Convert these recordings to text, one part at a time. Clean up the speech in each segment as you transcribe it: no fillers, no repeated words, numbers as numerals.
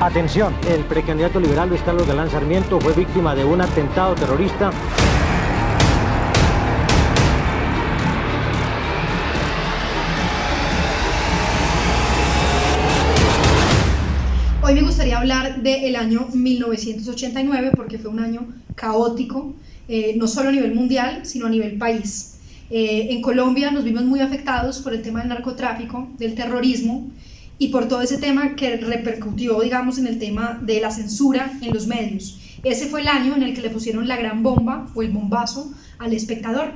Atención, el precandidato liberal Luis Carlos Galán Sarmiento fue víctima de un atentado terrorista. Hoy me gustaría hablar del año 1989 porque fue un año caótico, no solo a nivel mundial, sino a nivel país. En Colombia nos vimos muy afectados por el tema del narcotráfico, del terrorismo y por todo ese tema que repercutió, digamos, en el tema de la censura en los medios. Ese fue el año en el que le pusieron la gran bomba o el bombazo al espectador.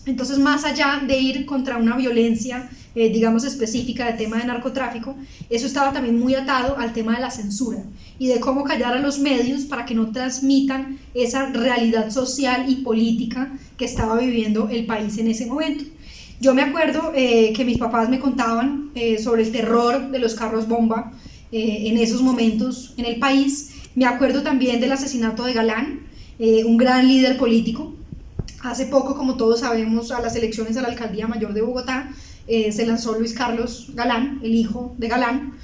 Entonces, más allá de ir contra una violencia, digamos, específica del tema de narcotráfico, eso estaba también muy atado al tema de la censura y de cómo callar a los medios para que no transmitan esa realidad social y política que estaba viviendo el país en ese momento. Yo me acuerdo que mis papás me contaban sobre el terror de los carros bomba en esos momentos en el país. Me acuerdo también del asesinato de Galán, un gran líder político. Hace poco, como todos sabemos, a las elecciones a la Alcaldía Mayor de Bogotá se lanzó Luis Carlos Galán, el hijo de Galán.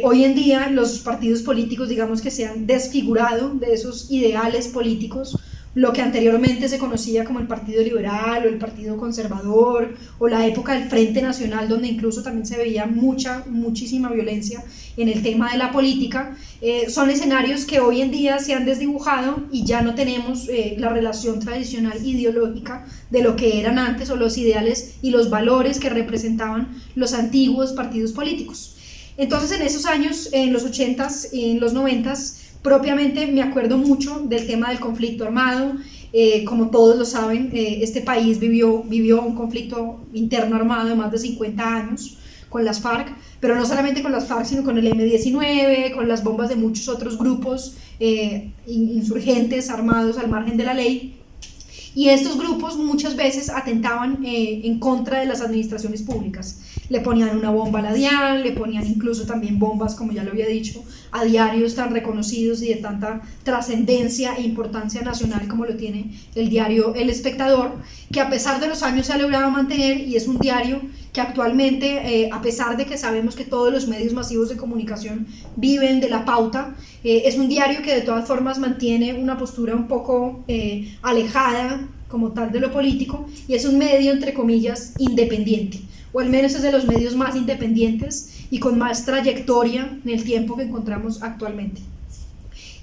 Hoy en día los partidos políticos, digamos, que se han desfigurado de esos ideales políticos, lo que anteriormente se conocía como el Partido Liberal o el Partido Conservador o la época del Frente Nacional, donde incluso también se veía muchísima violencia en el tema de la política, son escenarios que hoy en día se han desdibujado y ya no tenemos la relación tradicional ideológica de lo que eran antes o los ideales y los valores que representaban los antiguos partidos políticos. Entonces, en esos años, en los 80s, en los 90s, propiamente me acuerdo mucho del tema del conflicto armado. Como todos lo saben, este país vivió un conflicto interno armado de más de 50 años con las FARC, pero no solamente con las FARC, sino con el M-19, con las bombas de muchos otros grupos insurgentes armados al margen de la ley. Y estos grupos muchas veces atentaban en contra de las administraciones públicas. Le ponían una bomba a la DIAN, le ponían incluso también bombas, como ya lo había dicho, a diarios tan reconocidos y de tanta trascendencia e importancia nacional como lo tiene el diario El Espectador, que a pesar de los años se ha logrado mantener y es un diario que actualmente, a pesar de que sabemos que todos los medios masivos de comunicación viven de la pauta, es un diario que de todas formas mantiene una postura un poco alejada como tal de lo político y es un medio, entre comillas, independiente, o al menos es de los medios más independientes y con más trayectoria en el tiempo que encontramos actualmente.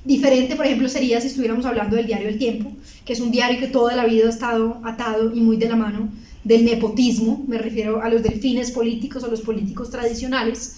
Diferente, por ejemplo, sería si estuviéramos hablando del diario El Tiempo, que es un diario que toda la vida ha estado atado y muy de la mano del nepotismo, me refiero a los delfines políticos o los políticos tradicionales,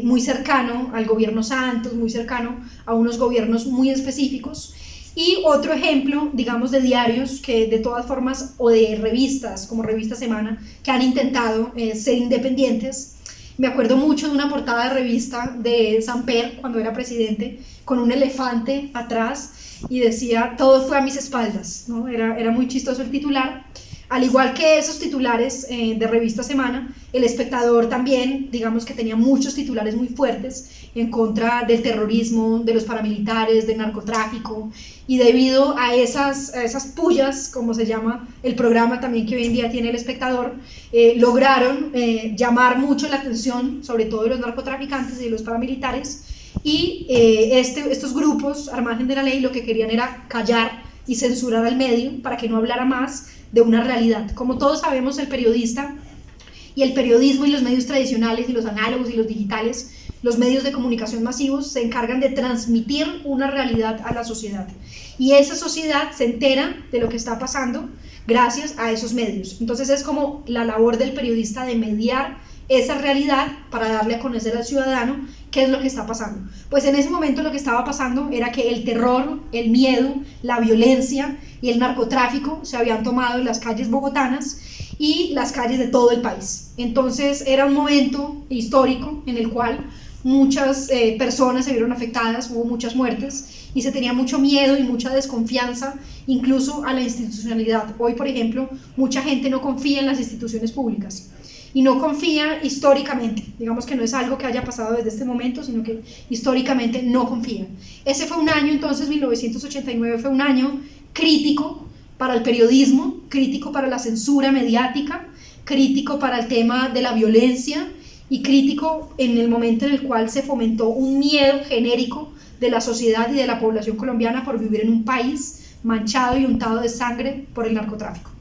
muy cercano al gobierno Santos, muy cercano a unos gobiernos muy específicos. Y otro ejemplo, digamos, de diarios que de todas formas, o de revistas, como Revista Semana, que han intentado ser independientes. Me acuerdo mucho de una portada de revista de Samper, cuando era presidente, con un elefante atrás y decía, todo fue a mis espaldas, ¿no? Era muy chistoso el titular. Al igual que esos titulares de Revista Semana, El Espectador también, digamos que tenía muchos titulares muy fuertes en contra del terrorismo, de los paramilitares, del narcotráfico, y debido a esas pullas, como se llama el programa también que hoy en día tiene El Espectador, lograron llamar mucho la atención, sobre todo de los narcotraficantes y de los paramilitares, y estos grupos, al margen de la ley, lo que querían era callar y censurar al medio para que no hablara más de una realidad. Como todos sabemos, el periodista y el periodismo y los medios tradicionales y los análogos y los digitales, los medios de comunicación masivos se encargan de transmitir una realidad a la sociedad y esa sociedad se entera de lo que está pasando gracias a esos medios. Entonces es como la labor del periodista de mediar esa realidad para darle a conocer al ciudadano qué es lo que está pasando. Pues en ese momento lo que estaba pasando era que el terror, el miedo, la violencia y el narcotráfico se habían tomado en las calles bogotanas y las calles de todo el país. Entonces era un momento histórico en el cual muchas personas se vieron afectadas, hubo muchas muertes y se tenía mucho miedo y mucha desconfianza incluso a la institucionalidad. Hoy, por ejemplo, mucha gente no confía en las instituciones públicas y no confía históricamente, digamos que no es algo que haya pasado desde este momento, sino que históricamente no confían. Ese fue un año, entonces 1989 fue un año crítico para el periodismo, crítico para la censura mediática, crítico para el tema de la violencia y crítico en el momento en el cual se fomentó un miedo genérico de la sociedad y de la población colombiana por vivir en un país manchado y untado de sangre por el narcotráfico.